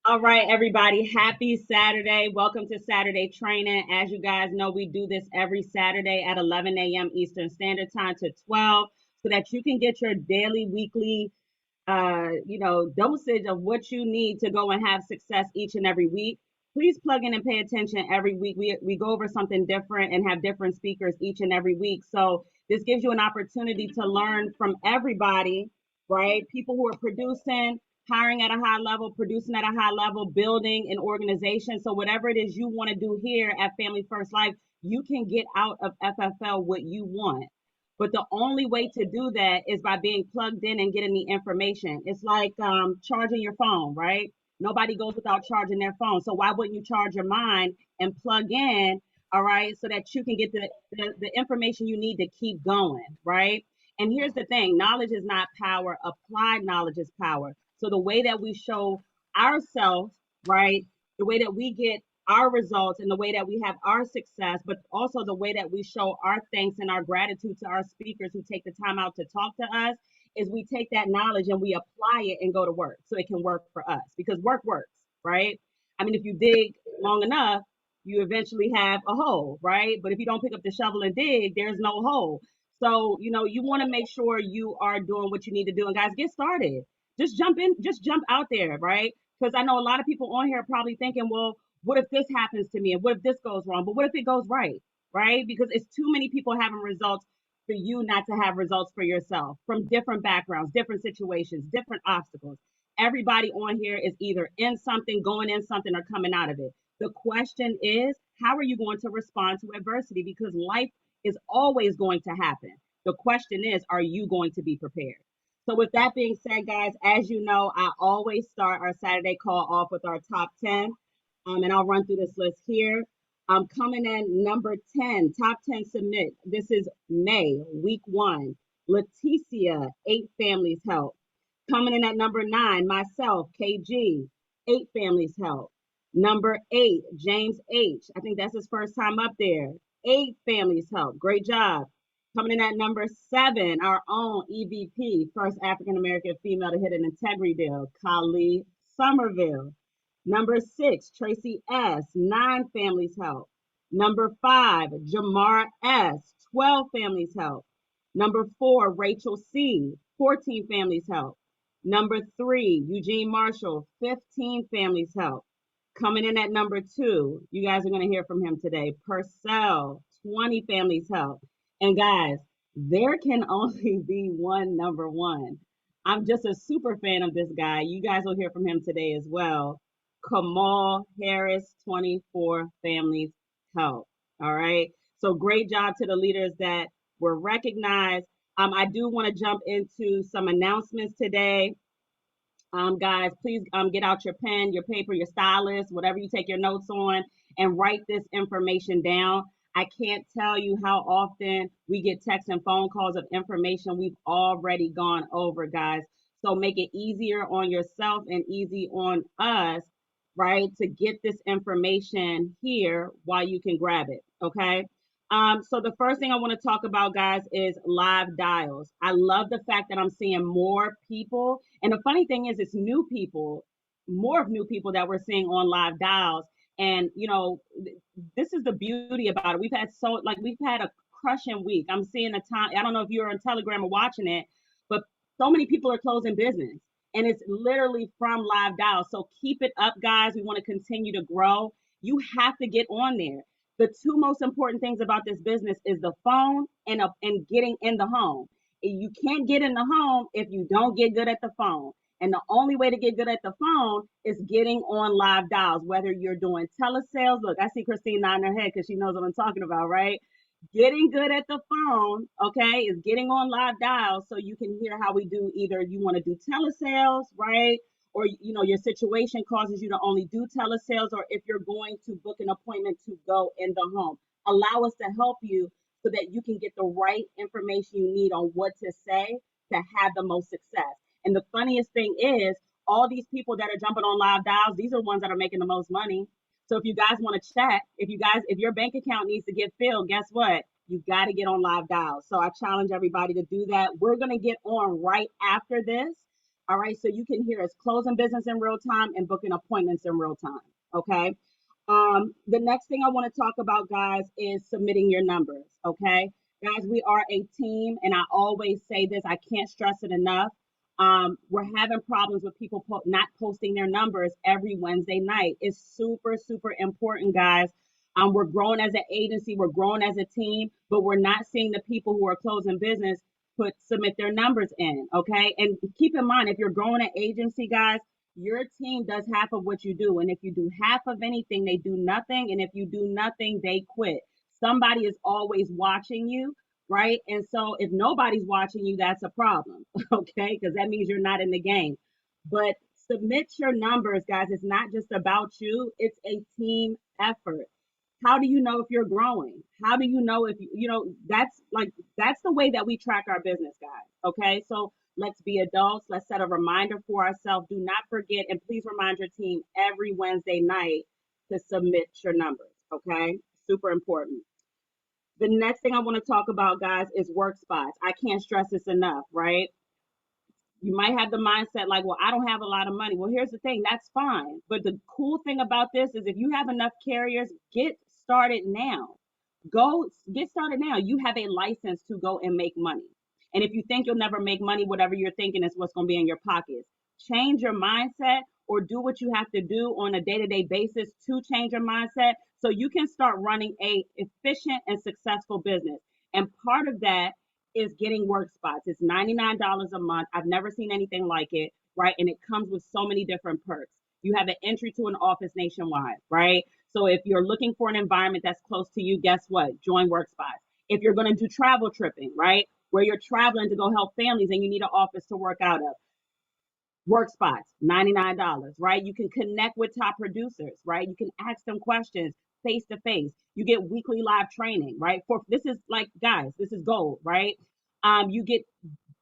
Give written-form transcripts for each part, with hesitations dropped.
All right, everybody. Happy Saturday. Welcome to Saturday Training. As you guys know, we do this every Saturday at 11 a.m. Eastern Standard Time to 12 so that you can get your daily, weekly, dosage of what you need to go and have success each and every week. Please plug in and pay attention every week. We go over something different and have different speakers each and every week. So this gives you an opportunity to learn from everybody, right? People who are producing, hiring at a high level, producing at a high level, building an organization. So whatever it is you want to do here at Family First Life, you can get out of FFL what you want. But the only way to do that is by being plugged in and getting the information. It's like charging your phone, right? Nobody goes without charging their phone. So why wouldn't you charge your mind and plug in, all right, so that you can get the information you need to keep going, right? And here's the thing, knowledge is not power, applied knowledge is power. So the way that we show ourselves, right, the way that we get our results and the way that we have our success, but also the way that we show our thanks and our gratitude to our speakers who take the time out to talk to us, is we take that knowledge and we apply it and go to work so it can work for us because work works, right? I mean, if you dig long enough, you eventually have a hole, right? But if you don't pick up the shovel and dig, there's no hole. So, you want to make sure you are doing what you need to do. And guys, get started. Just jump in, just jump out there, right? Because I know a lot of people on here are probably thinking, well, what if this happens to me? And what if this goes wrong? But what if it goes right? Right? Because it's too many people having results for you not to have results for yourself from different backgrounds, different situations, different obstacles. Everybody on here is either in something, going in something, or coming out of it. The question is, how are you going to respond to adversity? Because life is always going to happen. The question is, are you going to be prepared? So, with that being said, guys, as you know, I always start our Saturday call off with our top 10. And I'll run through this list here. Coming in number 10, top 10 submit. This is May, week one. Leticia, 8 families help. Coming in at number 9, myself, KG, 8 families help. Number 8, James H. I think that's his first time up there. 8 families help. Great job. Coming in at number 7, our own EVP, first African American female to hit an integrity deal, Kali Somerville. Number 6, Tracy S., 9 families help. Number 5, Jamar S., 12 families help. Number 4, Rachel C., 14 families help. Number 3, Eugene Marshall, 15 families help. Coming in at number 2, you guys are going to hear from him today, Purcell, 20 families help. And guys, there can only be one number one. I'm just a super fan of this guy. You guys will hear from him today as well. Kamal Harris, 24 families help. All right. So great job to the leaders that were recognized. I do want to jump into some announcements today. Guys, please get out your pen, your paper, your stylus, whatever you take your notes on, and write this information down. I can't tell you how often we get texts and phone calls of information we've already gone over, guys. So make it easier on yourself and easy on us, right, to get this information here while you can grab it. Okay. So the first thing I want to talk about, guys, is live dials. I love the fact that I'm seeing more people. And the funny thing is, it's new people, more of new people that we're seeing on live dials. And, this is the beauty about it. We've had a crushing week. I'm seeing a time, I don't know if you're on Telegram or watching it, but so many people are closing business. And it's literally from live dials. So keep it up, guys. We want to continue to grow. You have to get on there. The two most important things about this business is the phone and getting in the home. You can't get in the home if you don't get good at the phone. And the only way to get good at the phone is getting on live dials, whether you're doing telesales. Look, I see Christine nodding her head because she knows what I'm talking about, right? Getting good at the phone, okay, is getting on live dials so you can hear how we do. Either you want to do telesales, right? Or your situation causes you to only do telesales, or if you're going to book an appointment to go in the home, allow us to help you so that you can get the right information you need on what to say to have the most success. And the funniest thing is, all these people that are jumping on live dials, these are ones that are making the most money. So if you guys want to chat, if your bank account needs to get filled, guess what? You got to get on live dials. So I challenge everybody to do that. We're going to get on right after this. All right, so you can hear us closing business in real time and booking appointments in real time. Okay. The next thing I want to talk about, guys, is submitting your numbers. Okay, guys, we are a team, and I always say this. I can't stress it enough. We're having problems with people not posting their numbers every Wednesday night. It's super, super important, guys. We're growing as an agency, we're growing as a team, but we're not seeing the people who are closing business submit their numbers in. Okay, and keep in mind, if you're growing an agency, guys, your team does half of what you do, and if you do half of anything, they do nothing, and if you do nothing, they quit. Somebody is always watching you, right? And so if nobody's watching you, that's a problem. Okay, because that means you're not in the game. But submit your numbers, guys. It's not just about you, it's a team effort. How do you know if you're growing? How do you know if that's the way that we track our business, guys? Okay, so let's be adults. Let's set a reminder for ourselves. Do not forget, and please remind your team every Wednesday night to submit your numbers. Okay, super important. The next thing I want to talk about, guys, is work spots. I can't stress this enough, right? You might have the mindset like, well, I don't have a lot of money. Well, here's the thing, that's fine. But the cool thing about this is if you have enough carriers, get started now. Go get started now. You have a license to go and make money. And if you think you'll never make money, whatever you're thinking is what's going to be in your pockets. Change your mindset or do what you have to do on a day-to-day basis to change your mindset so you can start running a efficient and successful business. And part of that is getting work spots. It's $99 a month. I've never seen anything like it, right? And it comes with so many different perks. You have an entry to an office nationwide, right? So if you're looking for an environment that's close to you, guess what? Join work spots. If you're going to do travel tripping, right? Where you're traveling to go help families and you need an office to work out of, work spots, $99, right? You can connect with top producers, right? You can ask them questions face to face. You get weekly live training, right? For this is like, guys, this is gold, right? You get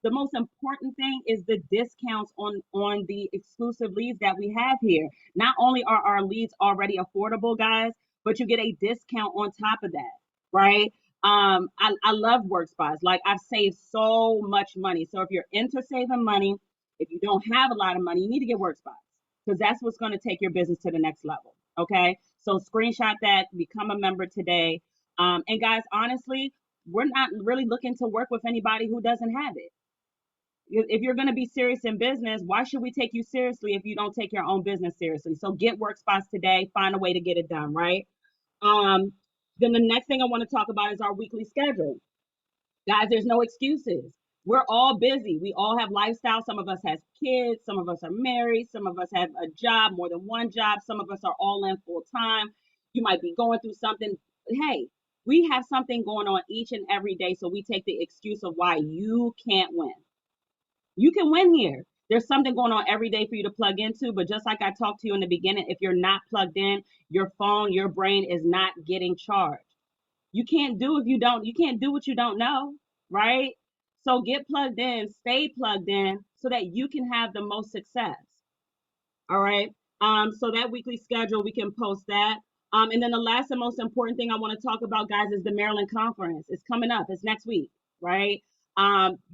the most important thing is the discounts on the exclusive leads that we have here. Not only are our leads already affordable, guys, but you get a discount on top of that, right? I love work spots. Like I've saved so much money. So if you're into saving money, if you don't have a lot of money, you need to get work spots because that's what's going to take your business to the next level. Okay. So screenshot that, become a member today. And guys, honestly, we're not really looking to work with anybody who doesn't have it. If you're going to be serious in business, why should we take you seriously if you don't take your own business seriously? So get work spots today, find a way to get it done, right? Um, then the next thing I want to talk about is our weekly schedule. Guys, there's no excuses. We're all busy. We all have lifestyles. Some of us has kids. Some of us are married. Some of us have a job, more than one job. Some of us are all in full time. You might be going through something. Hey, we have something going on each and every day. So we take the excuse of why you can't win. You can win here. There's something going on every day for you to plug into. But just like I talked to you in the beginning, if you're not plugged in, your phone, your brain is not getting charged. You can't do what you don't know, right? So get plugged in, stay plugged in so that you can have the most success. All right. So that weekly schedule, we can post that. And then the last and most important thing I want to talk about, guys, is the Maryland conference. It's coming up. It's next week, right?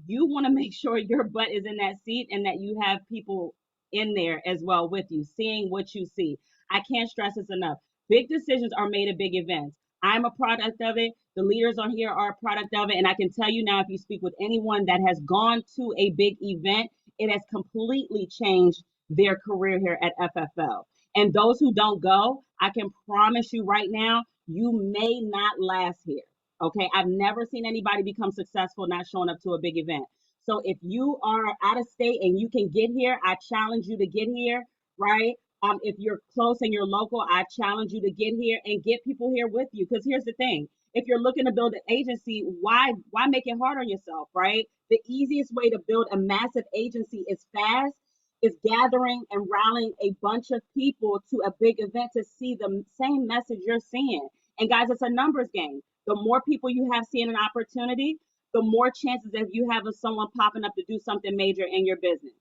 You want to make sure your butt is in that seat and that you have people in there as well with you, seeing what you see. I can't stress this enough. Big decisions are made at big events. I'm a product of it. The leaders on here are a product of it. And I can tell you now, if you speak with anyone that has gone to a big event, it has completely changed their career here at FFL. And those who don't go, I can promise you right now, you may not last here. Okay. I've never seen anybody become successful not showing up to a big event. So if you are out of state and you can get here, I challenge you to get here, right? If you're close and you're local, I challenge you to get here and get people here with you. Because here's the thing. If you're looking to build an agency, why make it hard on yourself, right? The easiest way to build a massive agency is fast, is gathering and rallying a bunch of people to a big event to see the same message you're seeing. And guys, it's a numbers game. The more people you have seeing an opportunity, the more chances that you have of someone popping up to do something major in your business.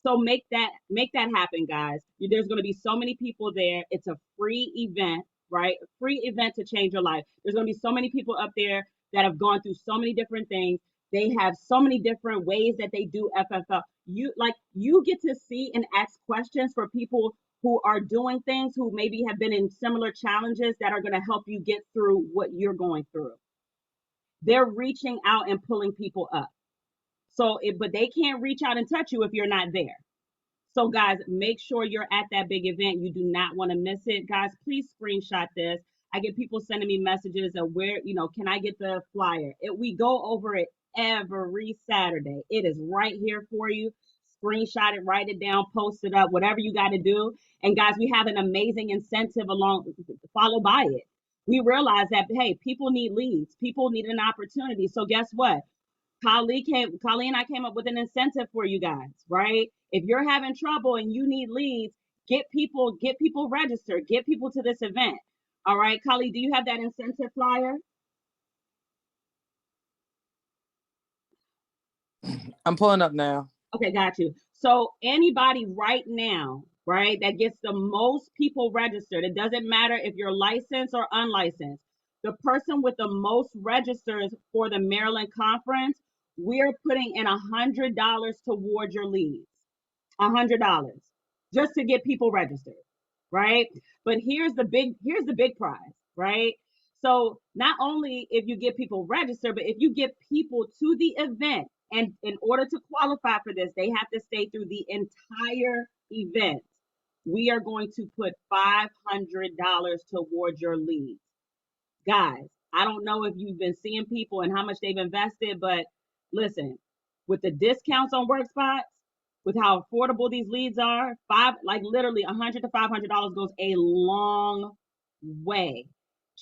So make that happen, guys. There's going to be so many people there. It's a free event, right? A free event to change your life. There's going to be so many people up there that have gone through so many different things. They have so many different ways that they do FFL. you get to see and ask questions for people who are doing things, who maybe have been in similar challenges, that are going to help you get through what you're going through. They're reaching out and pulling people up. But they can't reach out and touch you if you're not there. So guys, make sure you're at that big event. You do not want to miss it. Guys, please screenshot this. I get people sending me messages of where, can I get the flyer? We go over it every Saturday. It is right here for you. Screenshot it, write it down, post it up, whatever you got to do. And guys, we have an amazing incentive follow by it. We realize that, hey, people need leads. People need an opportunity. So guess what? Kali and I came up with an incentive for you guys, right? If you're having trouble and you need leads, get people registered, get people to this event. All right, Kali, do you have that incentive flyer? I'm pulling up now. Okay, got you. So anybody right now, right, that gets the most people registered, it doesn't matter if you're licensed or unlicensed, the person with the most registers for the Maryland conference, we're putting in $100 towards your leads. $100 just to get people registered, right? But here's the big prize, right? So not only if you get people registered, but if you get people to the event, and in order to qualify for this, they have to stay through the entire event. We are going to put $500 towards your leads. Guys, I don't know if you've been seeing people and how much they've invested, but listen, with the discounts on work spots, with how affordable these leads are, literally $100 to $500 goes a long way.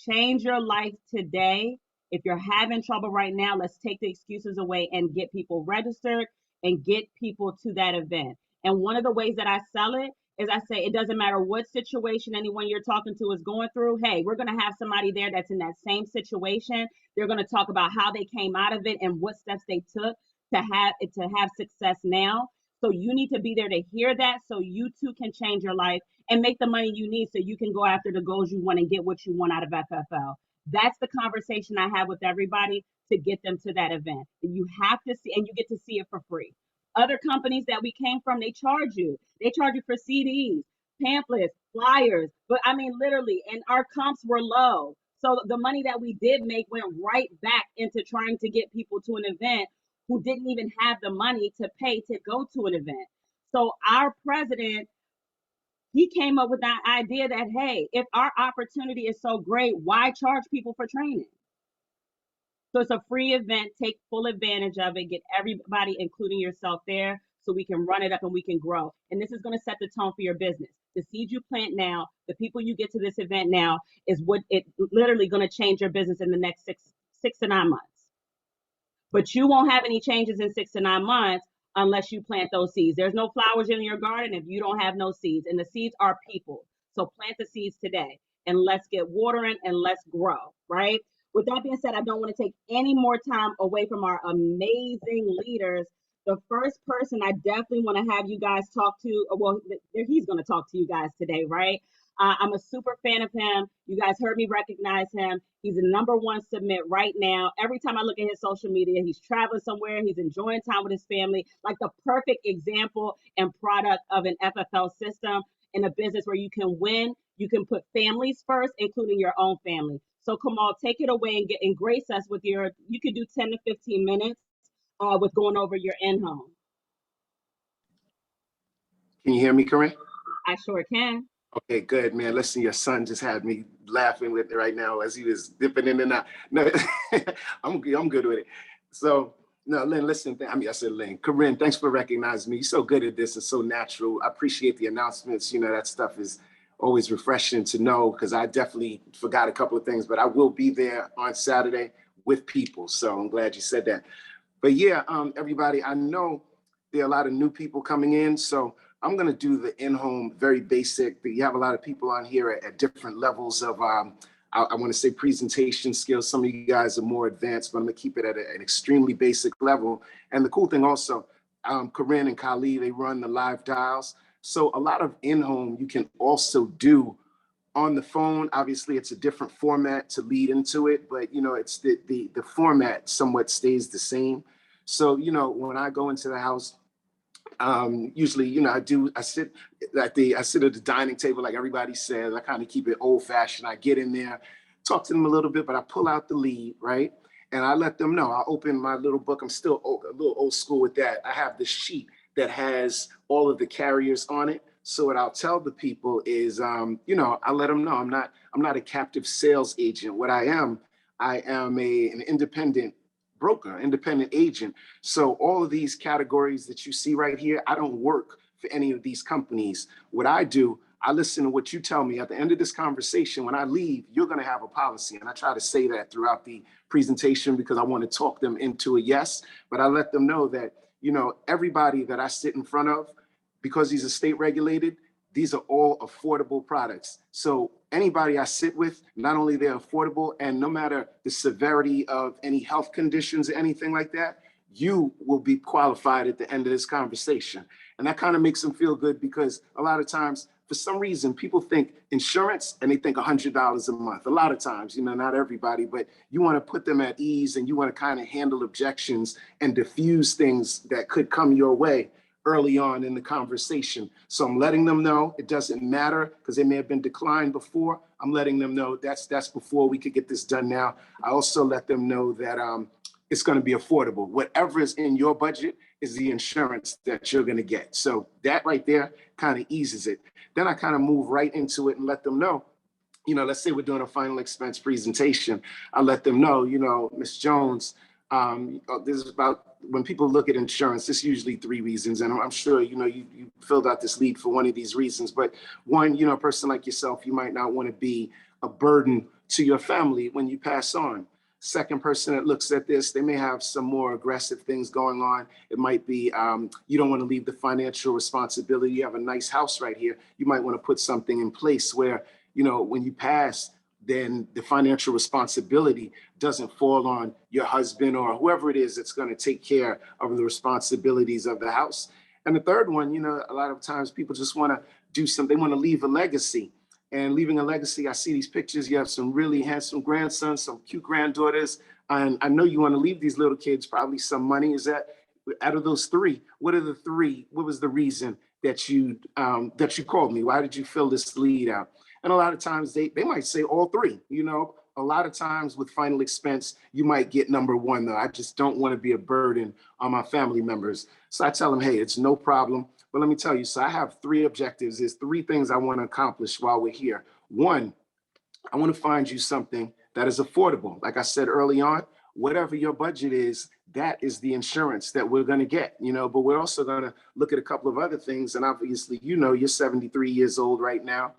Change your life today. If you're having trouble right now, let's take the excuses away and get people registered and get people to that event. And one of the ways that I sell it is I say, it doesn't matter what situation anyone you're talking to is going through. Hey, we're going to have somebody there that's in that same situation. They're going to talk about how they came out of it and what steps they took to have success now. So you need to be there to hear that, so you too can change your life and make the money you need so you can go after the goals you want and get what you want out of FFL. That's the conversation I have with everybody to get them to that event. You have to see, and you get to see it for free. Other companies that we came from, they charge you. They charge you for CDs, pamphlets, flyers. But I mean, literally, and our comps were low. So the money that we did make went right back into trying to get people to an event who didn't even have the money to pay to go to an event. So our president, he came up with that idea that, hey, if our opportunity is so great, why charge people for training? So it's a free event. Take full advantage of it. Get everybody, including yourself, there so we can run it up and we can grow. And this is going to set the tone for your business. The seed you plant now, the people you get to this event now, is what it literally going to change your business in the next six to 9 months. But you won't have any changes in 6 to 9 months unless you plant those seeds. There's no flowers in your garden if you don't have no seeds. And the seeds are people. So plant the seeds today and let's get watering and let's grow, right? With that being said, I don't want to take any more time away from our amazing leaders. The first person I definitely want to have you guys talk to, well, he's going to talk to you guys today, right? I'm a super fan of him. You guys heard me recognize him. He's the #1 submit right now. Every time I look at his social media, he's traveling somewhere. He's enjoying time with his family, like the perfect example and product of an FFL system in a business where you can win. You can put families first, including your own family. So Kamal, take it away and grace us with you could do 10 to 15 minutes with going over your in-home. Can you hear me, Corinne? I sure can. Okay, good, man. Listen, your son just had me laughing with it right now as he was dipping in and out. No, I'm good with it. So, no, Lynn, listen. I said Lynn. Corinne, thanks for recognizing me. You're so good at this. It's so natural. I appreciate the announcements. That stuff is always refreshing to know because I definitely forgot a couple of things, but I will be there on Saturday with people. So I'm glad you said that. But yeah, everybody, I know there are a lot of new people coming in. So I'm going to do the in-home very basic, but you have a lot of people on here at different levels of, I want to say presentation skills. Some of you guys are more advanced, but I'm going to keep it at an extremely basic level. And the cool thing also, Corinne and Kali, they run the live dials. So a lot of in-home you can also do on the phone. Obviously, it's a different format to lead into it, but it's the format somewhat stays the same. So, when I go into the house, Usually, I sit at the dining table, like everybody says. I kind of keep it old fashioned. I get in there, talk to them a little bit, but I pull out the lead, right? And I let them know. I open my little book. I'm still a little old school with that. I have the sheet that has all of the carriers on it. So what I'll tell the people is, I let them know I'm not a captive sales agent. What I am an independent broker, independent agent. So all of these categories that you see right here, I don't work for any of these companies. What I do, I listen to what you tell me. At the end of this conversation, when I leave, you're going to have a policy. And I try to say that throughout the presentation because I want to talk them into a yes. But I let them know that, everybody that I sit in front of, because these are state regulated, these are all affordable products. So anybody I sit with, not only they're affordable, and no matter the severity of any health conditions or anything like that, you will be qualified at the end of this conversation. And that kind of makes them feel good because a lot of times, for some reason, people think insurance and they think $100 a month. A lot of times, not everybody, but you want to put them at ease and you want to kind of handle objections and diffuse things that could come your way early on in the conversation. So I'm letting them know it doesn't matter because they may have been declined before. I'm letting them know that's before we could get this done now. I also let them know that it's going to be affordable. Whatever is in your budget is the insurance that you're going to get. So that right there kind of eases it. Then I kind of move right into it and let them know, let's say we're doing a final expense presentation. I let them know, Ms. Jones, this is about when people look at insurance, there's usually 3 reasons. And I'm sure, you filled out this lead for one of these reasons. But one, a person like yourself, you might not want to be a burden to your family when you pass on. Second person that looks at this, they may have some more aggressive things going on. It might be you don't want to leave the financial responsibility. You have a nice house right here. You might want to put something in place where, when you pass, then the financial responsibility doesn't fall on your husband or whoever it is that's going to take care of the responsibilities of the house. And the third one, a lot of times people just want to do something. They want to leave a legacy. And leaving a legacy, I see these pictures. You have some really handsome grandsons, some cute granddaughters. And I know you want to leave these little kids probably some money. Is that out of those 3? What are the 3? What was the reason that you called me? Why did you fill this lead out? And a lot of times they might say all 3. A lot of times with final expense, you might get number 1, though. I just don't want to be a burden on my family members. So I tell them, hey, it's no problem. But let me tell you, so I have 3 objectives. There's 3 things I want to accomplish while we're here. 1, I want to find you something that is affordable. Like I said early on, whatever your budget is, that is the insurance that we're going to get, but we're also going to look at a couple of other things. And obviously, you're 73 years old right now.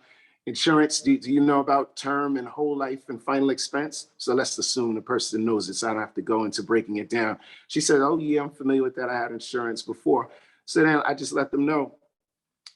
Insurance, do you know about term and whole life and final expense? So let's assume the person knows it, so I don't have to go into breaking it down. She said, oh yeah, I'm familiar with that. I had insurance before. So then I just let them know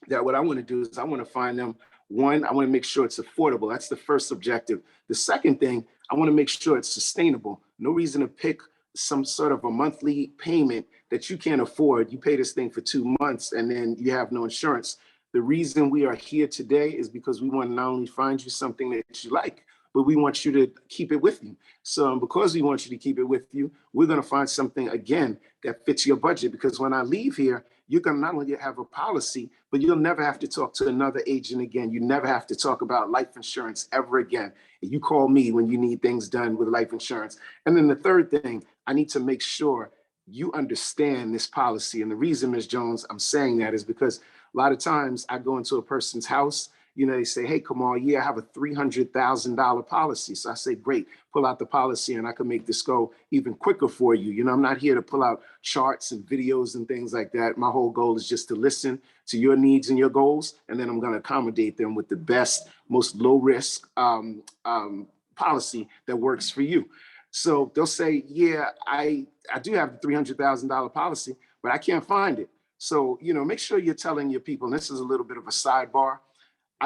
that what I want to do is I want to find them, 1, I want to make sure it's affordable. That's the first objective. The second thing, I want to make sure it's sustainable. No reason to pick some sort of a monthly payment that you can't afford. You pay this thing for 2 months and then you have no insurance. The reason we are here today is because we want to not only find you something that you like, but we want you to keep it with you. So because we want you to keep it with you, we're going to find something, again, that fits your budget. Because when I leave here, you're going to not only have a policy, but you'll never have to talk to another agent again. You never have to talk about life insurance ever again. You call me when you need things done with life insurance. And then the third thing, I need to make sure you understand this policy. And the reason, Ms. Jones, I'm saying that is because a lot of times I go into a person's house, they say, hey, Kamal, yeah, I have a $300,000 policy. So I say, great, pull out the policy and I can make this go even quicker for you. I'm not here to pull out charts and videos and things like that. My whole goal is just to listen to your needs and your goals. And then I'm going to accommodate them with the best, most low risk policy that works for you. So they'll say, yeah, I do have the $300,000 policy, but I can't find it. So, make sure you're telling your people, and this is a little bit of a sidebar.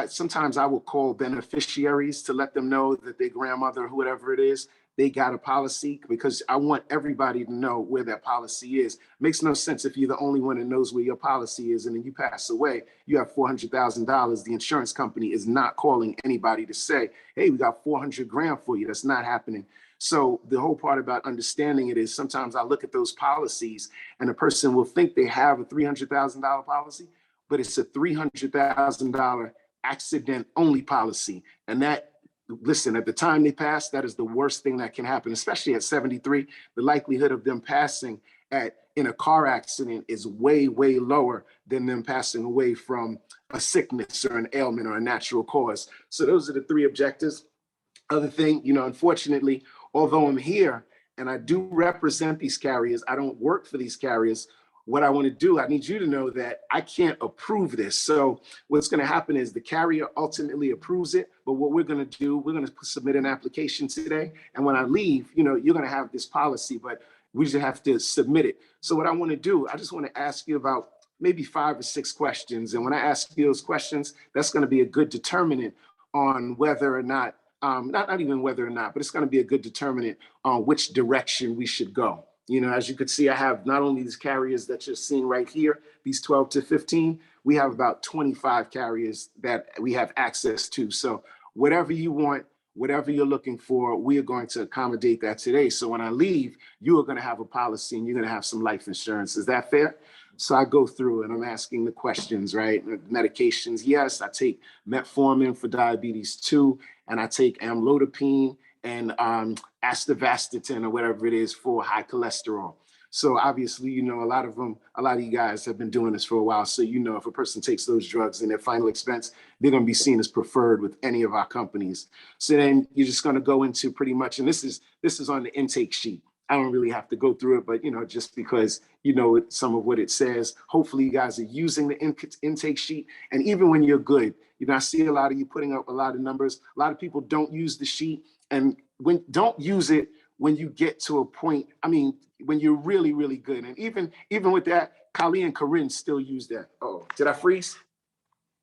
Sometimes I will call beneficiaries to let them know that their grandmother, whoever it is, they got a policy, because I want everybody to know where that policy is. Makes no sense if you're the only one that knows where your policy is and then you pass away, you have $400,000. The insurance company is not calling anybody to say, hey, we got 400 grand for you. That's not happening. So the whole part about understanding it is sometimes I look at those policies and a person will think they have a $300,000 policy, but it's a $300,000 accident only policy. And that, listen, at the time they pass, that is the worst thing that can happen, especially at 73. The likelihood of them passing in a car accident is way, way lower than them passing away from a sickness or an ailment or a natural cause. So those are the three objectives. Other thing, unfortunately, although I'm here and I do represent these carriers, I don't work for these carriers. What I want to do, I need you to know that I can't approve this. So what's going to happen is the carrier ultimately approves it. But what we're going to do, we're going to submit an application today. And when I leave, you're going to have this policy, but we just have to submit it. So what I want to do, I just want to ask you about maybe 5 or 6 questions. And when I ask you those questions, that's going to be a good determinant on whether or not, not even whether or not, but it's going to be a good determinant on which direction we should go. As you could see, I have not only these carriers that you're seeing right here, these 12 to 15, we have about 25 carriers that we have access to. So whatever you want, whatever you're looking for, we are going to accommodate that today. So when I leave, you are going to have a policy and you're going to have some life insurance. Is that fair? So I go through and I'm asking the questions, right? Medications, yes, I take metformin for diabetes 2, and I take amlodipine and atorvastatin or whatever it is for high cholesterol. So obviously, a lot of you guys have been doing this for a while. So, if a person takes those drugs and their final expense, they're going to be seen as preferred with any of our companies. So then you're just going to go into pretty much, and this is on the intake sheet. I don't really have to go through it, but, just because, some of what it says, hopefully you guys are using the intake sheet. And even when you're good, I see a lot of you putting up a lot of numbers. A lot of people don't use the sheet, and don't use it when you get to a point, when you're really, really good. And even with that, Kali and Corinne still use that. Oh, did I freeze?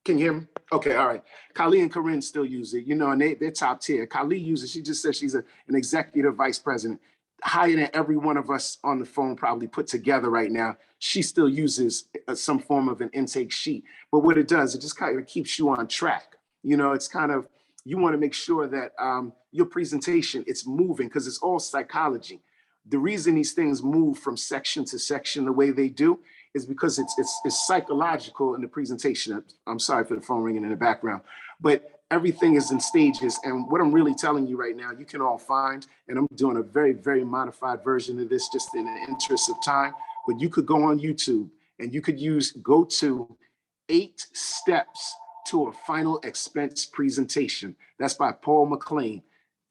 Can you hear me? Okay, all right. Kali and Corinne still use it, and they're top tier. Kali uses, she just said she's an executive vice president, higher than every one of us on the phone probably put together right now. She still uses some form of an intake sheet. But what it does, it just kind of keeps you on track. It's kind of, you want to make sure that your presentation, it's moving, because it's all psychology. The reason these things move from section to section the way they do is because it's psychological in the presentation. I'm sorry for the phone ringing in the background, but everything is in stages. And what I'm really telling you right now, you can all find, and I'm doing a very, very modified version of this just in the interest of time, but you could go on YouTube and you could go to 8 steps to a final expense presentation. That's by Paul McLean.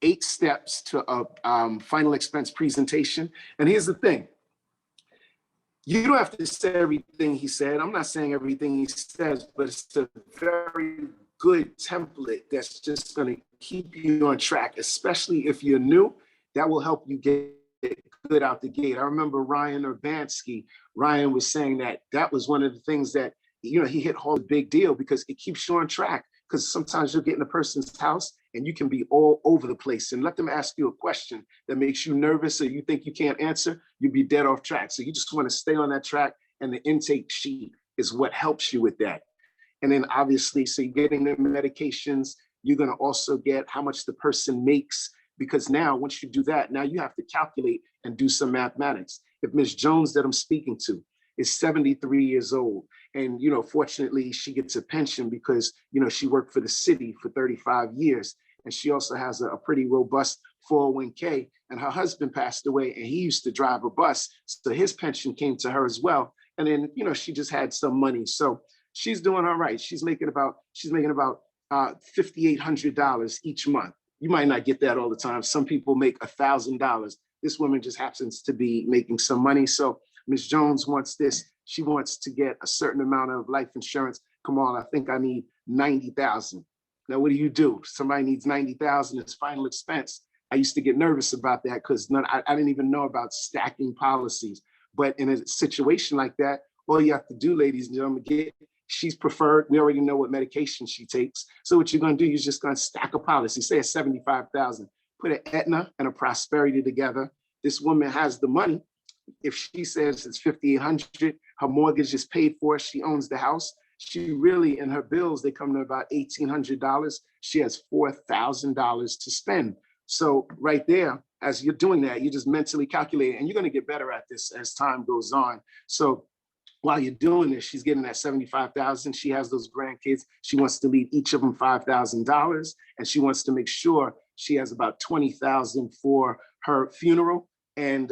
8 steps to a final expense presentation. And here's the thing. You don't have to say everything he said. I'm not saying everything he says, but it's a very good template that's just going to keep you on track, especially if you're new. That will help you get good out the gate. I remember Ryan Urbanski. Ryan was saying that was one of the things that, he hit home, a big deal, because it keeps you on track. Because sometimes you'll get in a person's house and you can be all over the place, and let them ask you a question that makes you nervous or you think you can't answer, you'd be dead off track. So you just want to stay on that track, and the intake sheet is what helps you with that. And then obviously, so you're getting the medications, you're going to also get how much the person makes, because now once you do that, now you have to calculate and do some mathematics. If Ms. Jones that I'm speaking to is 73 years old, and, fortunately she gets a pension because, she worked for the city for 35 years. And she also has a pretty robust 401k, and her husband passed away and he used to drive a bus. So his pension came to her as well. And then, she just had some money. So she's doing all right. She's making about $5,800 each month. You might not get that all the time. Some people make $1,000. This woman just happens to be making some money. So Ms. Jones wants this. She wants to get a certain amount of life insurance. Kamal, I think I need 90,000. Now, what do? Somebody needs 90,000. It's final expense. I used to get nervous about that because I didn't even know about stacking policies. But in a situation like that, all you have to do, ladies and gentlemen, she's preferred. We already know what medication she takes. So what you're going to do, you're just going to stack a policy. Say it's 75,000. Put an Aetna and a Prosperity together. This woman has the money. If she says it's 5,800, her mortgage is paid for, she owns the house. She really, in her bills, they come to about $1,800. She has $4,000 to spend. So right there, as you're doing that, you're just mentally calculating, and you're going to get better at this as time goes on. So while you're doing this, she's getting that 75,000. She has those grandkids. She wants to leave each of them $5,000, and she wants to make sure she has about 20,000 for her funeral. And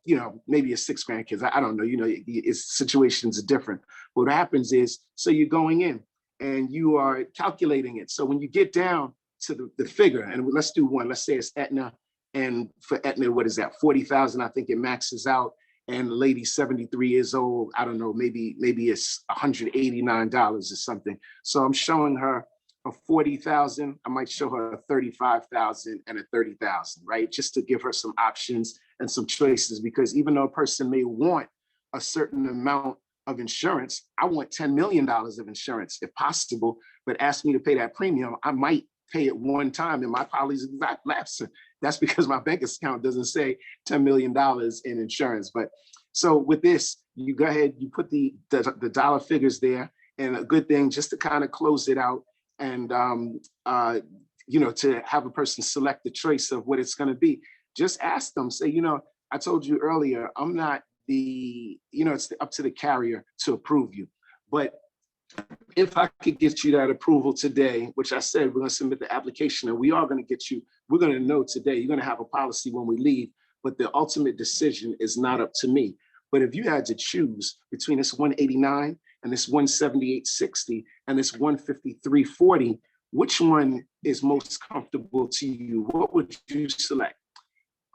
you know, maybe a 6 grandkids. I don't know. You know, it's situations are different. But what happens is, so you're going in and you are calculating it. So when you get down to the figure, and let's do one. Let's say it's Aetna, and for Aetna, what is that? 40,000. I think it maxes out. And the lady's 73 years old. I don't know, maybe it's $189 or something. So I'm showing her a 40,000. I might show her a 35,000 and a 30,000, right? Just to give her some options and some choices, because even though a person may want a certain amount of insurance, I want $10 million of insurance if possible, but ask me to pay that premium, I might pay it one time and my policy is not lapsing. That's because my bank account doesn't say $10 million in insurance. But so with this, you go ahead, you put the dollar figures there, and a good thing just to kind of close it out and, you know, to have a person select the choice of what it's going to be. Just ask them, say, you know, I told you earlier, I'm not the, you know, it's up to the carrier to approve you. But if I could get you that approval today, which I said, we're going to submit the application and we are going to get you, we're going to know today, you're going to have a policy when we leave, but the ultimate decision is not up to me. But if you had to choose between this 189 and this 178.60 and this 153.40, which one is most comfortable to you? What would you select?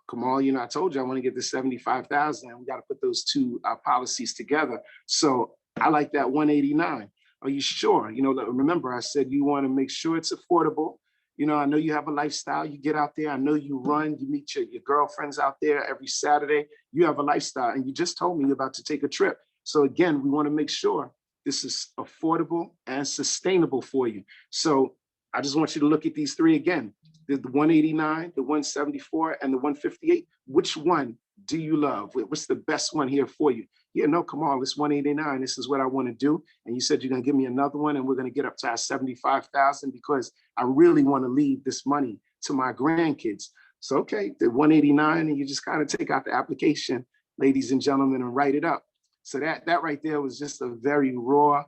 Kamal, you know, I told you I want to get the 75,000 and we got to put those two policies together. So I like that 189. Are you sure? You know, remember I said you want to make sure it's affordable. You know, I know you have a lifestyle. You get out there. I know you run. You meet your girlfriends out there every Saturday. You have a lifestyle. And you just told me you're about to take a trip. So again, we want to make sure this is affordable and sustainable for you. So I just want you to look at these three again. The 189, the 174, and the 158. Which one do you love? What's the best one here for you? Yeah, no, come on, it's 189. This is what I want to do. And you said you're going to give me another one, and we're going to get up to our 75,000 because I really want to leave this money to my grandkids. So, okay, the 189, and you just kind of take out the application, ladies and gentlemen, and write it up. So that right there was just a very raw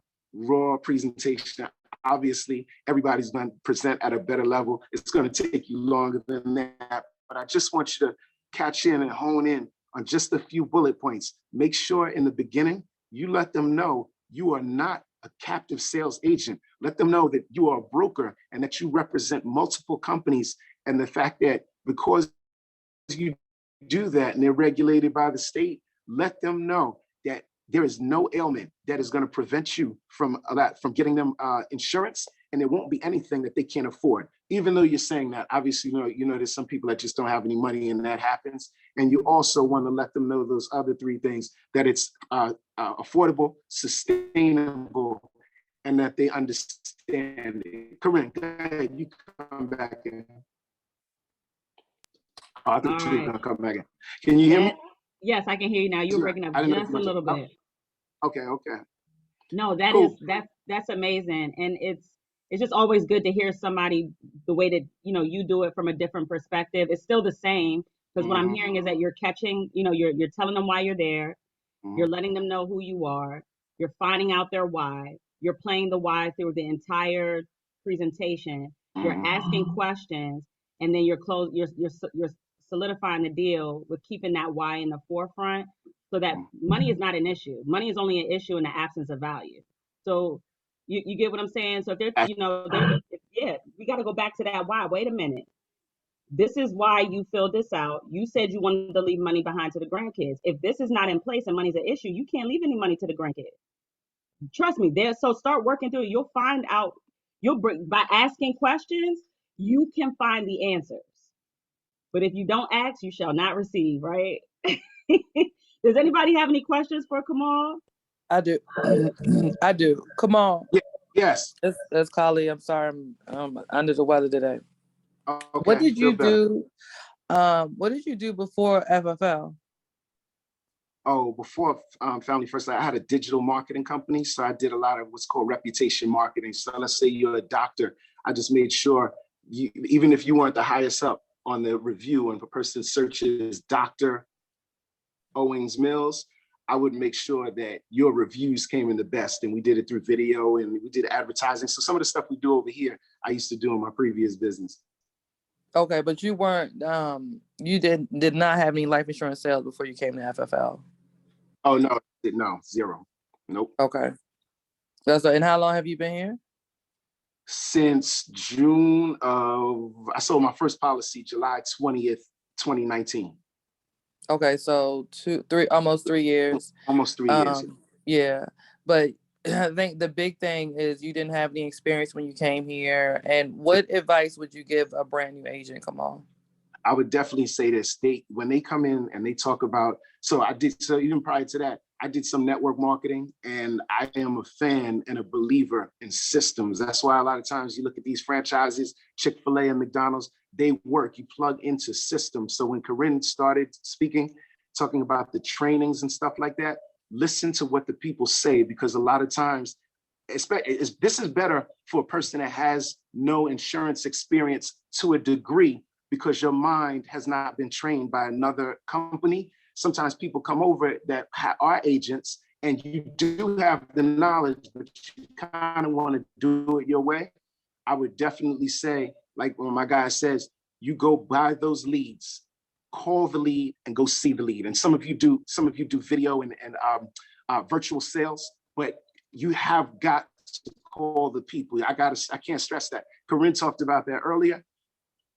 presentation. Obviously, everybody's going to present at a better level. It's going to take you longer than that, but I just want you to catch in and hone in on just a few bullet points. Make sure in the beginning, you let them know you are not a captive sales agent. Let them know that you are a broker and that you represent multiple companies. And the fact that because you do that and they're regulated by the state, let them know that there is no ailment that is going to prevent you from getting them insurance, and there won't be anything that they can't afford. Even though you're saying that, obviously, you know, there's some people that just don't have any money, and that happens. And you also want to let them know those other three things: that it's affordable, sustainable, and that they understand it. Corinne, go ahead. You come back in. Oh, I thought you were going to come back in. Can you hear me? Yes, I can hear you now. You're breaking up just a little bit. Okay. No, that cool. That's amazing. And it's just always good to hear somebody the way that, you know, you do it from a different perspective. It's still the same, because what I'm hearing is that you're catching, you know, you're telling them why you're there. You're letting them know who you are. You're finding out their why. You're playing the why through the entire presentation. You're asking questions, and then you're solidifying the deal with keeping that why in the forefront, so that money is not an issue. Money is only an issue in the absence of value. So you get what I'm saying? So if they're, you know, we got to go back to that why. Wait a minute. This is why you filled this out. You said you wanted to leave money behind to the grandkids. If this is not in place and money's an issue, you can't leave any money to the grandkids. Trust me. So start working through it. You'll find out. By asking questions, you can find the answers. But if you don't ask, you shall not receive, right? Does anybody have any questions for Kamal? I do. I do. Come on. Yes. That's Kali. I'm sorry. I'm under the weather today. Okay. What did you do? What did you do before FFL? Oh, before Family First, I had a digital marketing company. So I did a lot of what's called reputation marketing. So let's say you're a doctor. I just made sure, even if you weren't the highest up on the review, and if a person searches Dr. Owings Mills, I would make sure that your reviews came in the best. And we did it through video and we did advertising. So some of the stuff we do over here, I used to do in my previous business. Okay, but you weren't, you did not have any life insurance sales before you came to FFL. Oh, no, zero. Nope. Okay. And how long have you been here? Since June of, I sold my first policy July 20th, 2019. Okay, so almost 3 years. Almost 3 years. Yeah, but I think the big thing is you didn't have any experience when you came here. And what advice would you give a brand new agent, Kamal? I would definitely say this. When they come in and they talk about, so even prior to that, I did some network marketing, and I am a fan and a believer in systems. That's why a lot of times you look at these franchises, Chick-fil-A and McDonald's, they work. You plug into systems. So when Corinne started speaking, talking about the trainings and stuff like that, listen to what the people say, because a lot of times, this is better for a person that has no insurance experience to a degree, because your mind has not been trained by another company. Sometimes people come over that are agents and you do have the knowledge, but you kind of want to do it your way. I would definitely say, like when my guy says, you go buy those leads, call the lead and go see the lead. And some of you do video and virtual sales, but you have got to call the people. I can't stress that. Corinne talked about that earlier.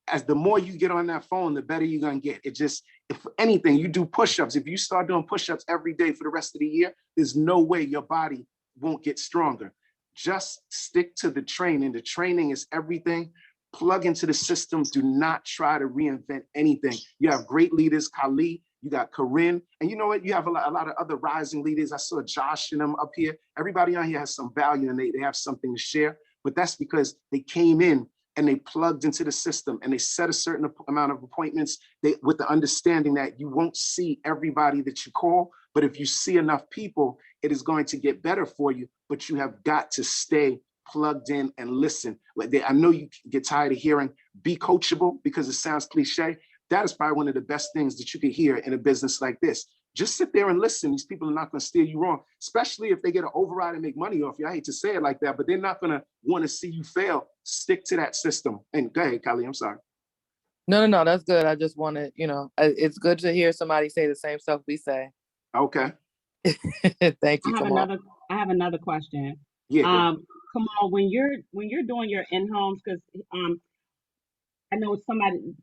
As the more you get on that phone, the better you're going to get. If anything, you do push-ups. If you start doing push-ups every day for the rest of the year, there's no way your body won't get stronger. Just stick to the training. The training is everything. Plug into the system. Do not try to reinvent anything. You have great leaders, Kali, you got Corinne, and you know what? You have a lot of other rising leaders. I saw Josh and them up here. Everybody on here has some value and they have something to share, but that's because they came in and they plugged into the system and they set a certain amount of appointments with the understanding that you won't see everybody that you call, but if you see enough people, it is going to get better for you, but you have got to stay plugged in and listen. I know you get tired of hearing be coachable because it sounds cliche. That is probably one of the best things that you could hear in a business like this. Just sit there and listen. These people are not going to steer you wrong, especially if they get an override and make money off you. I hate to say it like that, but they're not going to want to see you fail. Stick to that system. And go ahead, Kali, I'm sorry. No, that's good. I just wanted, it's good to hear somebody say the same stuff we say. Okay. Thank you, Kamal. I have another question. Yeah. Kamal, when you're doing your in-homes, because I know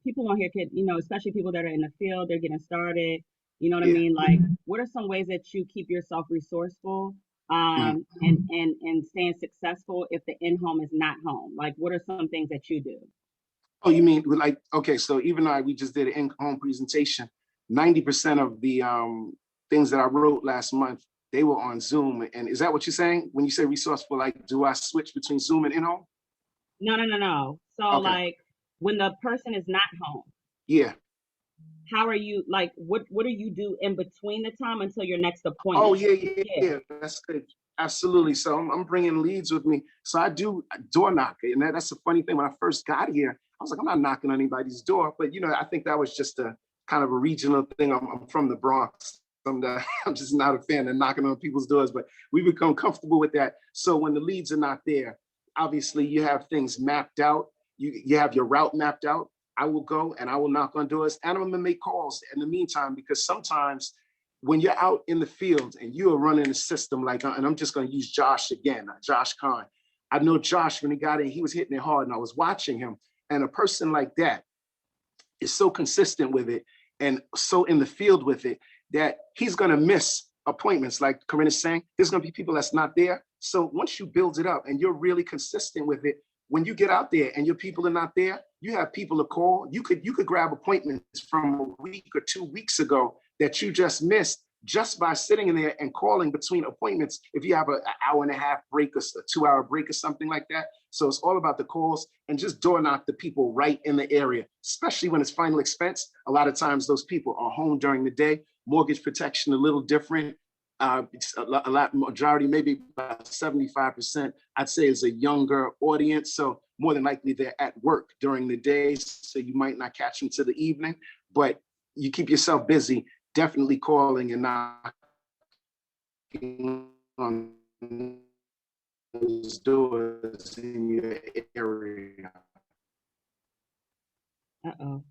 people on here could, especially people that are in the field, they're getting started. You know what I mean? Like, what are some ways that you keep yourself resourceful and staying successful if the in-home is not home? Like, what are some things that you do? Oh, you mean like, okay, so even though we just did an in-home presentation, 90% of the things that I wrote last month, they were on Zoom. And is that what you're saying? When you say resourceful, like, do I switch between Zoom and in-home? No. So okay. Like when the person is not home. Yeah. How are you, like, what do you do in between the time until your next appointment? Oh, yeah. That's good. Absolutely. So I'm bringing leads with me. So I do door knocking. And that's a funny thing. When I first got here, I was like, I'm not knocking on anybody's door. But, I think that was just a kind of a regional thing. I'm from the Bronx. I'm just not a fan of knocking on people's doors, but we become comfortable with that. So when the leads are not there, obviously you have things mapped out. You have your route mapped out. I will go and I will knock on doors and I'm going to make calls in the meantime, because sometimes when you're out in the field and you are running a system like, and I'm just going to use Josh again, Josh Kahn. I know Josh, when he got in, he was hitting it hard and I was watching him. And a person like that is so consistent with it and so in the field with it that he's going to miss appointments. Like Corinne is saying, there's going to be people that's not there. So once you build it up and you're really consistent with it, when you get out there and your people are not there, you have people to call. You could grab appointments from a week or 2 weeks ago that you just missed just by sitting in there and calling between appointments. If you have an hour and a half break or a 2-hour break or something like that. So it's all about the calls and just door knock the people right in the area, especially when it's final expense. A lot of times those people are home during the day. Mortgage protection, a little different. It's a lot majority, maybe about 75%, I'd say, is a younger audience. So more than likely they're at work during the day, so you might not catch them to the evening, but you keep yourself busy, definitely calling and knocking on those doors in your area. Uh-oh.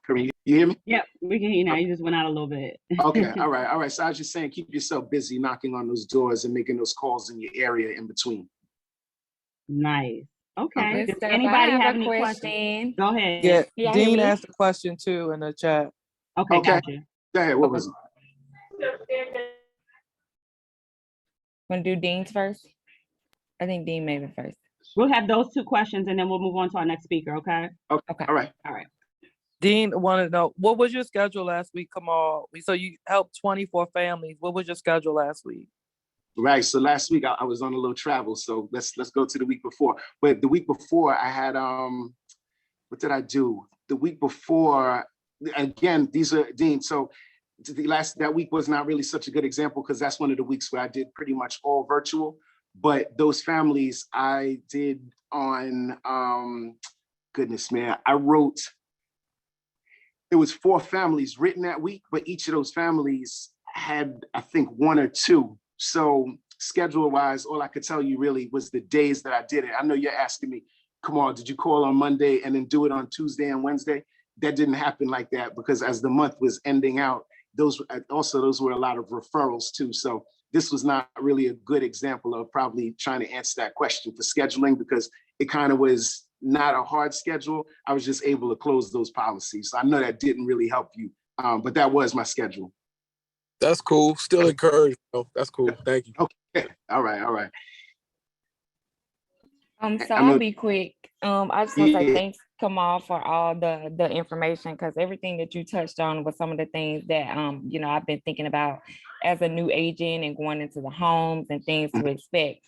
You hear me? Yep, we can hear you now. You just went out a little bit. Okay, all right. So I was just saying, keep yourself busy knocking on those doors and making those calls in your area in between. Nice. Okay. Good Does stuff. anybody I have a any questions? question. Go ahead. Yeah, Y'all hear Dean me? asked a question too in the chat. Okay, Okay. gotcha. Go ahead. What was it? Want to do Dean's first? I think Dean maybe first. We'll have those two questions and then we'll move on to our next speaker, okay? Okay. All right. All right. Dean wanted to know, what was your schedule last week, Kamal? So you helped 24 families. What was your schedule last week? Right. So last week I was on a little travel. So let's go to the week before. But the week before I had what did I do? The week before, again, these are Dean. So that week was not really such a good example because that's one of the weeks where I did pretty much all virtual. But those families I did on goodness, man, I wrote. It was 4 families written that week, but each of those families had, I think, 1 or 2. So schedule-wise, all I could tell you really was the days that I did it. I know you're asking me, come on, did you call on Monday and then do it on Tuesday and Wednesday? That didn't happen like that because as the month was ending out, those were a lot of referrals too. So this was not really a good example of probably trying to answer that question for scheduling because it kind of was not a hard schedule. I was just able to close those policies. So I know that didn't really help you, but that was my schedule. That's cool. Still encouraged. That's cool. Thank you. Okay. All right. So I'll be quick. I just want to say thanks, Kamal, for all the information because everything that you touched on was some of the things that I've been thinking about as a new agent and going into the homes and things to expect.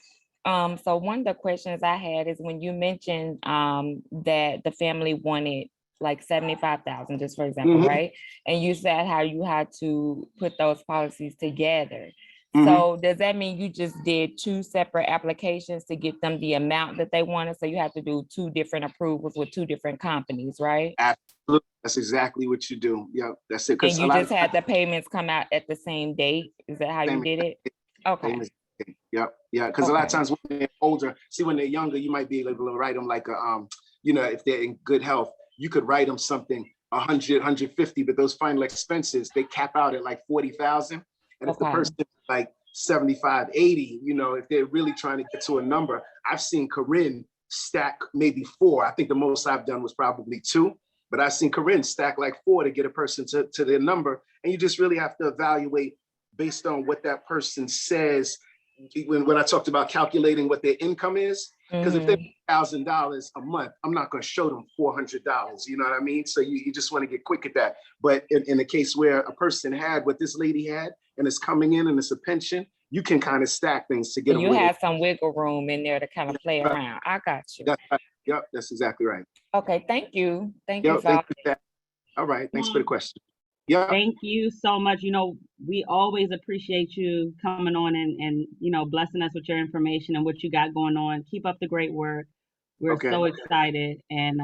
So one of the questions I had is when you mentioned that the family wanted like 75,000, just for example, right? And you said how you had to put those policies together. So does that mean you just did 2 separate applications to get them the amount that they wanted? So you have to do 2 different approvals with 2 different companies, right? Absolutely. That's exactly what you do. Yep, that's it. And you just had the payments come out at the same date? Is that how you did it? Okay. Yep. Yeah. Because a lot of times when they're older, when they're younger, you might be able to write them like a, if they're in good health, you could write them something 100, 150, but those final expenses, they cap out at like 40,000. And if the person is like 75, 80, if they're really trying to get to a number, I've seen Corinne stack maybe 4. I think the most I've done was probably 2, but I've seen Corinne stack like 4 to get a person to their number. And you just really have to evaluate based on what that person says. When I talked about calculating what their income is, because if they're $1,000 a month, I'm not going to show them $400. You know what I mean? So you just want to get quick at that. But in the case where a person had what this lady had and it's coming in and it's a pension, you can kind of stack things to get them. You have some wiggle room in there to kind of play around. I got you. That's right. Yep, that's exactly right. Okay, thank you. Thank you. All right, thanks for the question. Yeah. Thank you so much. We always appreciate you coming on and blessing us with your information and what you got going on. Keep up the great work. We're so excited. And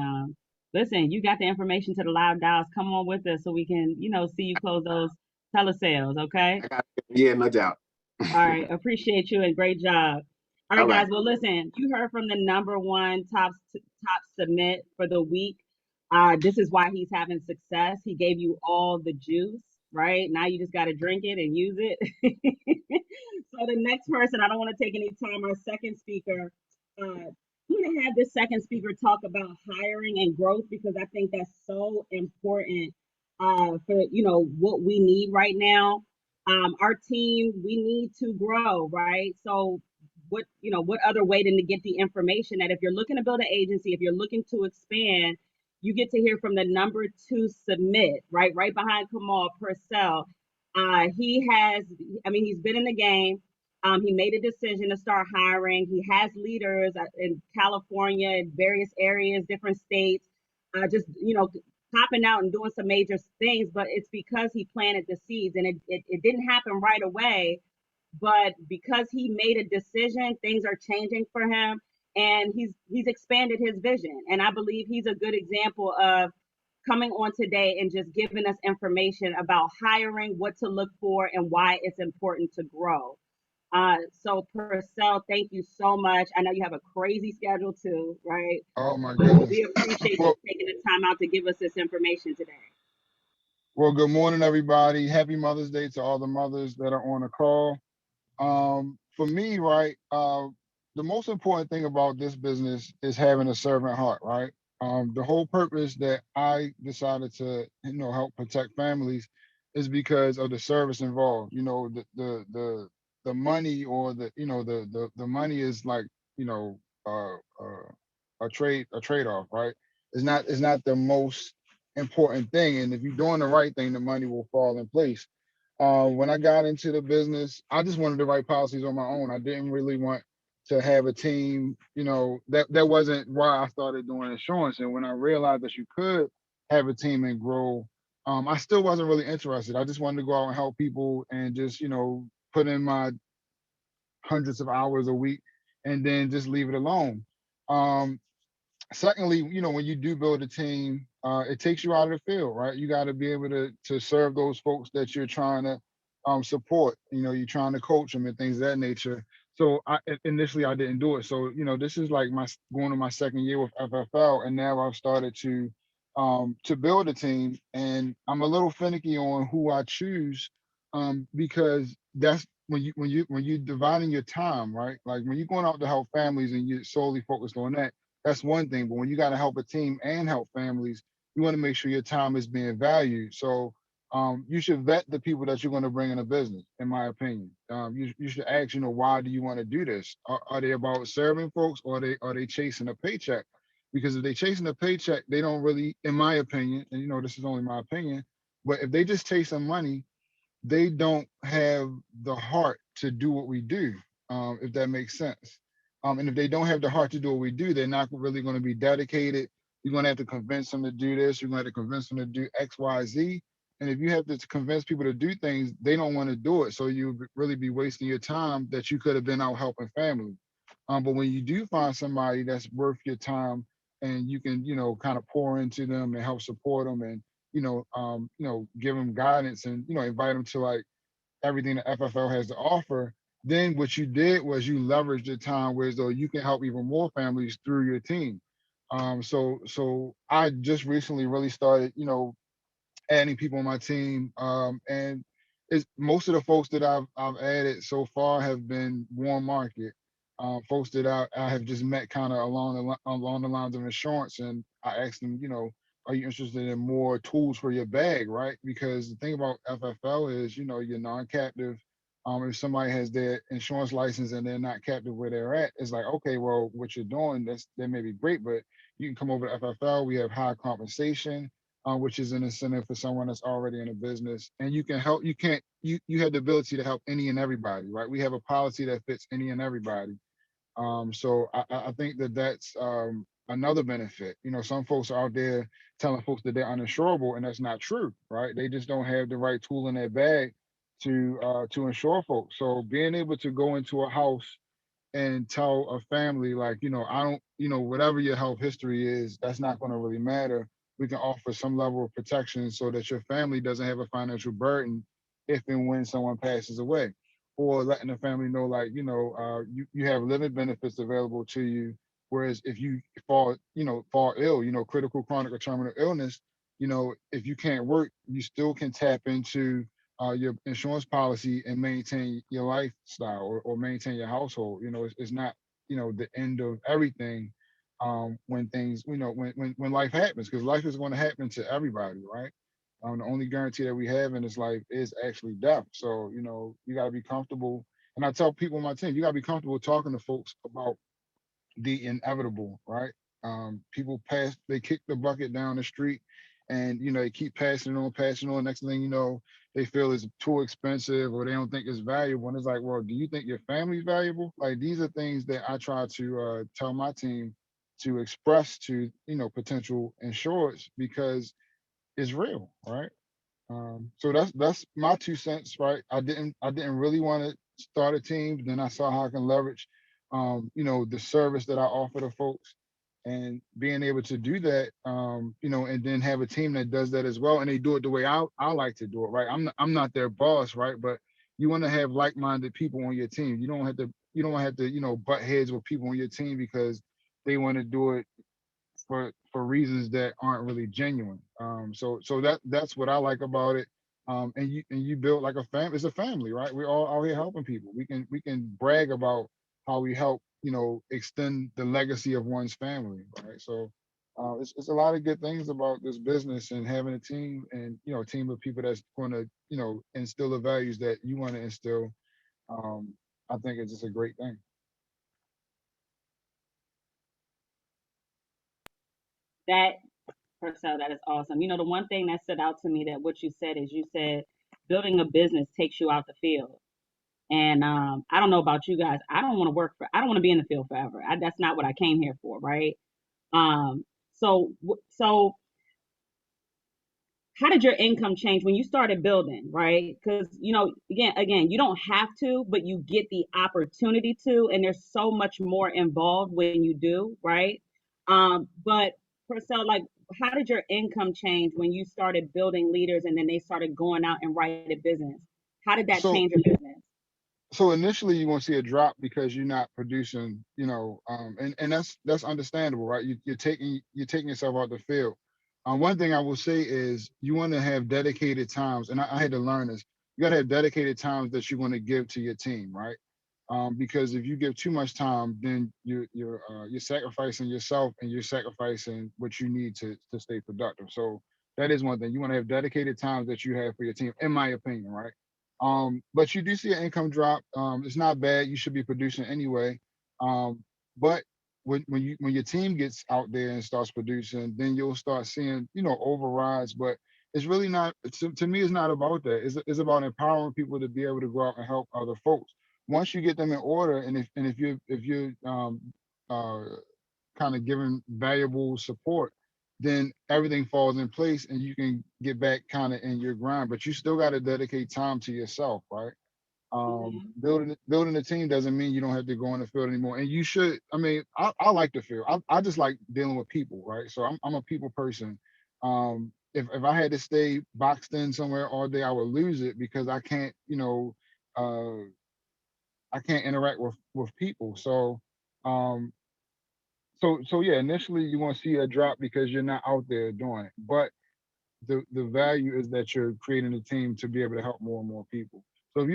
listen, you got the information to the live dials. Come on with us so we can, see you close those telesales, okay? Yeah, no doubt. All right, appreciate you and great job. All right, guys. Well, listen, you heard from the #1 top submit for the week. This is why he's having success. He gave you all the juice, right? Now you just got to drink it and use it. So the next person, I don't want to take any time, our second speaker, I'm going to have this second speaker talk about hiring and growth because I think that's so important for, what we need right now. Our team, we need to grow, right? So what other way than to get the information that if you're looking to build an agency, if you're looking to expand, you get to hear from the #2 submit, right behind Kamal, Purcell. He's been in the game. He made a decision to start hiring. He has leaders in California, in various areas, different states, popping out and doing some major things, but it's because he planted the seeds and it didn't happen right away. But because he made a decision, things are changing for him. and he's expanded his vision. And I believe he's a good example of coming on today and just giving us information about hiring, what to look for, and why it's important to grow. So Purcell, thank you so much. I know you have a crazy schedule too, right? Oh my But goodness. we appreciate you Well, taking the time out to give us this information today. well, good morning, everybody. Happy Mother's Day to all the mothers that are on the call. For me, right, the most important thing about this business is having a servant heart, right? The whole purpose that I decided to, help protect families is because of the service involved. The money, or the money is like, you know, uh, uh, a trade off, right? It's not the most important thing, and if you're doing the right thing, the money will fall in place. When I got into the business, I just wanted to write policies on my own. I didn't really want to have a team. That wasn't why I started doing insurance. And when I realized that you could have a team and grow, I still wasn't really interested. I just wanted to go out and help people and just, put in my hundreds of hours a week and then just leave it alone. Um, Secondly, when you do build a team, it takes you out of the field, right? You got to be able to serve those folks that you're trying to support. You're trying to coach them and things of that nature. So initially I didn't do it. So this is like my going to my second year with FFL, and now I've started to build a team, and I'm a little finicky on who I choose, because that's when you're dividing your time, right? Like when you're going out to help families and you're solely focused on that, that's one thing. But when you got to help a team and help families, you want to make sure your time is being valued. So you should vet the people that you're going to bring in a business, in my opinion. You should ask, why do you want to do this? Are they about serving folks, or are they chasing a paycheck? Because if they're chasing a paycheck, they don't really, in my opinion, and this is only my opinion, but if they just chasing money, they don't have the heart to do what we do, if that makes sense. And if they don't have the heart to do what we do, they're not really going to be dedicated. You're going to have to convince them to do this. You're going to have to convince them to do X, Y, Z. And if you have to convince people to do things, they don't want to do it. So you really be wasting your time that you could have been out helping family. But when you do find somebody that's worth your time, and you can, kind of pour into them and help support them, and give them guidance, and invite them to like everything the FFL has to offer. Then what you did was you leveraged the time where as though you can help even more families through your team. So I just recently really started, adding people on my team, and it's most of the folks that I've added so far have been warm market, folks that I have just met kind of along the lines of insurance, and I asked them, are you interested in more tools for your bag, right? Because the thing about FFL is, you're non-captive. If somebody has their insurance license and they're not captive where they're at, it's like, okay, well, what you're doing, that may be great, but you can come over to FFL. We have high compensation, which is an incentive for someone that's already in a business, and you can help. You have the ability to help any and everybody, right? We have a policy that fits any and everybody. So I think that's another benefit. Some folks are out there telling folks that they're uninsurable, and that's not true, right? They just don't have the right tool in their bag to insure folks. So being able to go into a house and tell a family, like, I don't, whatever your health history is, that's not going to really matter. We can offer some level of protection so that your family doesn't have a financial burden if and when someone passes away. Or letting the family know, like, you have living benefits available to you. Whereas if you fall ill, critical, chronic, or terminal illness, if you can't work, you still can tap into your insurance policy and maintain your lifestyle, or maintain your household. It's not, the end of everything, when things, when life happens, because life is going to happen to everybody, right? The only guarantee that we have in this life is actually death. So, you got to be comfortable. And I tell people on my team, you got to be comfortable talking to folks about the inevitable, right? People they kick the bucket down the street, and they keep passing on. Next thing you know, they feel it's too expensive, or they don't think it's valuable. And it's like, well, do you think your family's valuable? Like, these are things that I try to tell my team to express to potential insureds, because it's real, right? So that's my 2 cents, right? I didn't really want to start a team, but then I saw how I can leverage the service that I offer to folks, and being able to do that, and then have a team that does that as well, and they do it the way I like to do it, right? I'm not their boss, right? But you want to have like-minded people on your team. You don't have to butt heads with people on your team because they want to do it for reasons that aren't really genuine. So that's what I like about it. And you build like a family. It's a family, right? We're all out here helping people. We can brag about how we help, extend the legacy of one's family, right? So it's a lot of good things about this business, and having a team, and a team of people that's going to instill the values that you want to instill. I think it's just a great thing. That, Purcell, that is awesome. The one thing that stood out to me, that what you said is, you said building a business takes you out the field. And I don't know about you guys. I don't want to be in the field forever. That's not what I came here for, right? Um, so how did your income change when you started building, right? Because again, you don't have to, but you get the opportunity to, and there's so much more involved when you do, right? But Purcell, like, how did your income change when you started building leaders and then they started going out and writing business? How did that So change your business? so initially you're going to see a drop because you're not producing, and that's understandable, right? You're taking yourself out the field. One thing I will say is you want to have dedicated times, and I had to learn this. You got to have dedicated times that you want to give to your team, right? Because if you give too much time, then you're sacrificing yourself, and you're sacrificing what you need to stay productive. So that is one thing. You want to have dedicated times that you have for your team, in my opinion, right? But you do see an income drop. It's not bad. You should be producing anyway. But when your team gets out there and starts producing, then you'll start seeing overrides. But it's really not. To me, it's not about that. It's about empowering people to be able to go out and help other folks. Once you get them in order, and if you're uh, kind of giving valuable support, then everything falls in place and you can get back kind of in your grind. But you still got to dedicate time to yourself, right? Hmm. Building a team doesn't mean you don't have to go in the field anymore. And you should. I mean, I like the field. I just like dealing with people, right? So I'm a people person. If I had to stay boxed in somewhere all day, I would lose it because uh, I can't interact with people. Um, so yeah, initially you want to see a drop because you're not out there doing it. But the value is that you're creating a team to be able to help more and more people. So if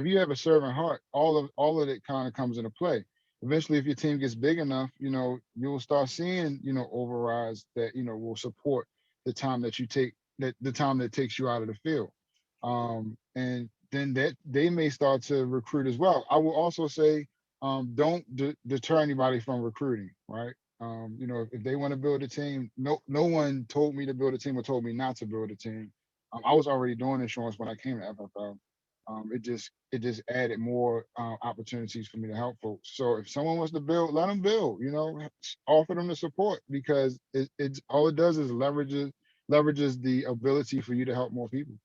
you have a servant heart, all of it kind of comes into play. Eventually, if your team gets big enough, you'll start seeing overrides that will support the time that you take that the time that takes you out of the field. And then that they may start to recruit as well. I will also say, don't deter anybody from recruiting, right? If they want to build a team, no one told me to build a team or told me not to build a team. I was already doing insurance when I came to FFL. It just added more opportunities for me to help folks. So if someone wants to build, let them build. Offer them the support, because it's all it does is leverages the ability for you to help more people.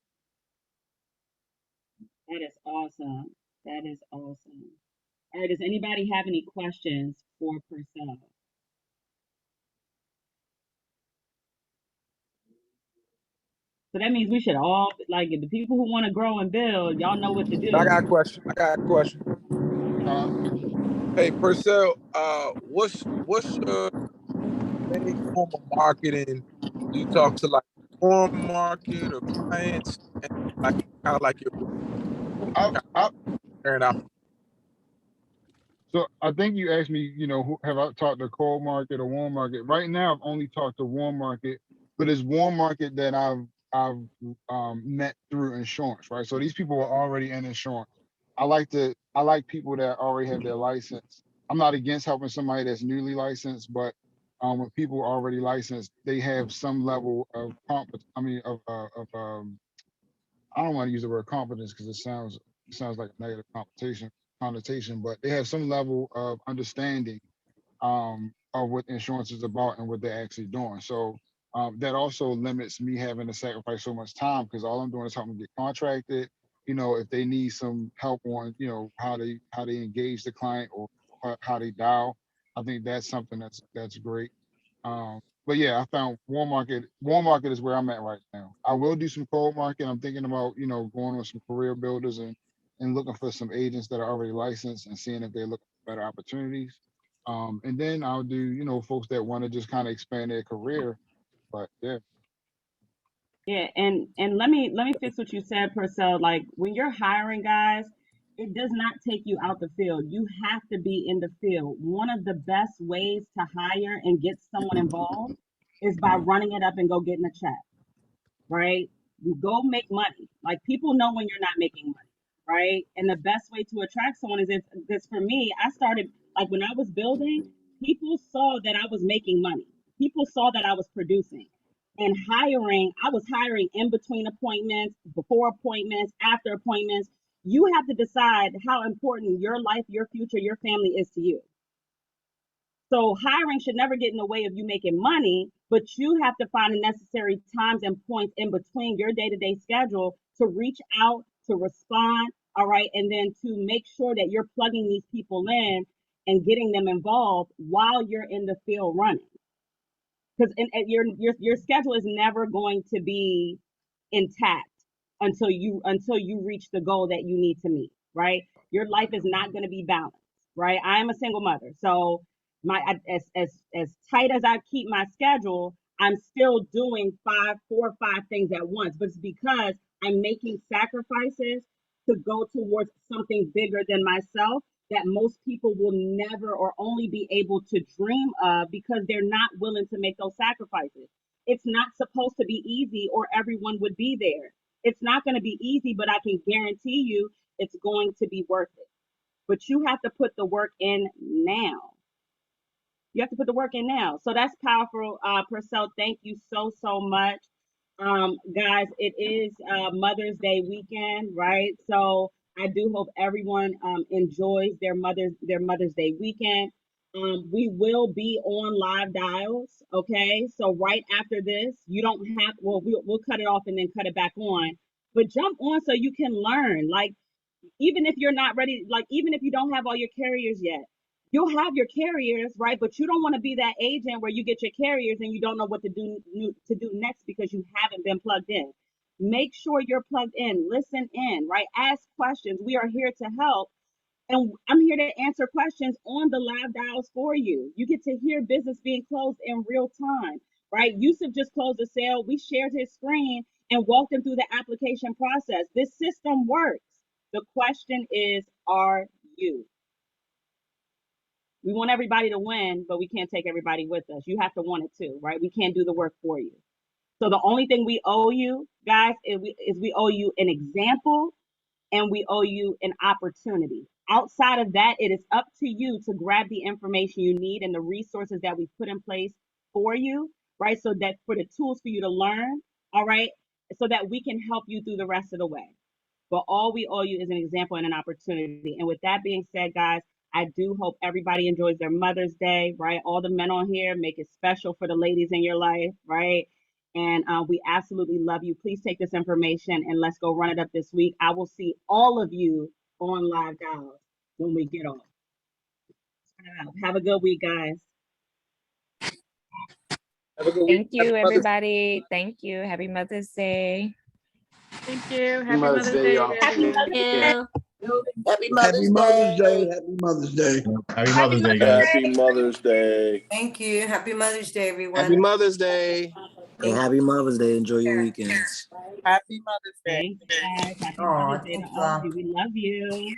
That is awesome. That is awesome. All right, does anybody have any questions for Purcell? So that means we should all, like, the people who want to grow and build, y'all know what to I do. got a question. I got a question. Uh, Hey, Purcell, what's your main form of marketing? Do you talk to like foreign market or clients, and like kind of like your I, kind I, of carrying out? So I think you asked me, have I talked to cold market or warm market? Right now, I've only talked to warm market, but it's warm market that I've met through insurance, right? So these people are already in insurance. I like people that already have their license. I'm not against helping somebody that's newly licensed, but when people are already licensed, they have some level of I don't want to use the word competence because it sounds like a negative connotation, but they have some level of understanding of what insurance is about and what they're actually doing. So that also limits me having to sacrifice so much time, because all I'm doing is helping get contracted. If they need some help on how they engage the client or how they dial. I think that's something that's great. But yeah, I found warm market is where I'm at right now. I will do some cold market. I'm thinking about, going with some career builders and looking for some agents that are already licensed and seeing if they're looking for better opportunities. And then I'll do, folks that want to just kind of expand their career. But yeah. Yeah, and let me fix what you said, Purcell. Like when you're hiring guys, it does not take you out the field. You have to be in the field. One of the best ways to hire and get someone involved is by running it up and go getting a check, right? You go make money. Like people know when you're not making money, right? And the best way to attract someone is if this for me, I started like when I was building, people saw that I was making money. People saw that I was producing. And hiring, I was hiring in between appointments, before appointments, after appointments. You have to decide how important your life, your future, your family is to you. So hiring should never get in the way of you making money, but you have to find the necessary times and points in between your day-to-day schedule to reach out, to respond, all right, and then to make sure that you're plugging these people in and getting them involved while you're in the field running. Because your schedule is never going to be intact until you reach the goal that you need to meet, right? Your life is not going to be balanced, right? I am a single mother, so as tight as I keep my schedule, I'm still doing 4 or 5 things at once, but it's because I'm making sacrifices to go towards something bigger than myself that most people will never or only be able to dream of because they're not willing to make those sacrifices. It's not supposed to be easy or everyone would be there. It's not going to be easy, but I can guarantee you it's going to be worth it. But you have to put the work in now. You have to put the work in now. So that's powerful, Purcell. Thank you so much. Guys, it is Mother's Day weekend, right? So I do hope everyone enjoys their Mother's Day weekend. We will be on live dials, okay? So right after this, you don't have, well, we'll cut it off and then cut it back on, but jump on so you can learn. Like, even if you're not ready, like, even if you don't have all your carriers yet, you'll have your carriers, right? But you don't want to be that agent where you get your carriers and you don't know what to do next because you haven't been plugged in. Make sure you're plugged in, listen in, right? Ask questions. We are here to help. And I'm here to answer questions on the live dials for you. You get to hear business being closed in real time, right? Yusuf just closed a sale. We shared his screen and walked him through the application process. This system works. The question is, are you? We want everybody to win, but we can't take everybody with us. You have to want it too, right? We can't do the work for you. So the only thing we owe you, guys, is we owe you an example and we owe you an opportunity. Outside of that, it is up to you to grab the information you need and the resources that we put in place for you, right? So that for the tools for you to learn, all right, so that we can help you through the rest of the way. But all we owe you is an example and an opportunity. And with that being said, guys, I do hope everybody enjoys their Mother's Day, right? All the men on here, make it special for the ladies in your life, right? And we absolutely love you. Please take this information and let's go run it up this week. I will see all of you on live dials when we get off. Have a good week, guys. Have a good week. Thank you, everybody. Thank you. Happy Mother's Day. Thank you. Happy Mother's Day, y'all. Happy Mother's Day. Happy Mother's Day. Happy Mother's Day. Happy Mother's Day, guys. Happy Mother's Day. Thank you. Happy Mother's Day, everyone. Happy Mother's Day. Hey, happy Mother's Day. Enjoy your weekends. Happy Mother's Day. Thanks, guys. Happy Mother's Day to all of you. We love you.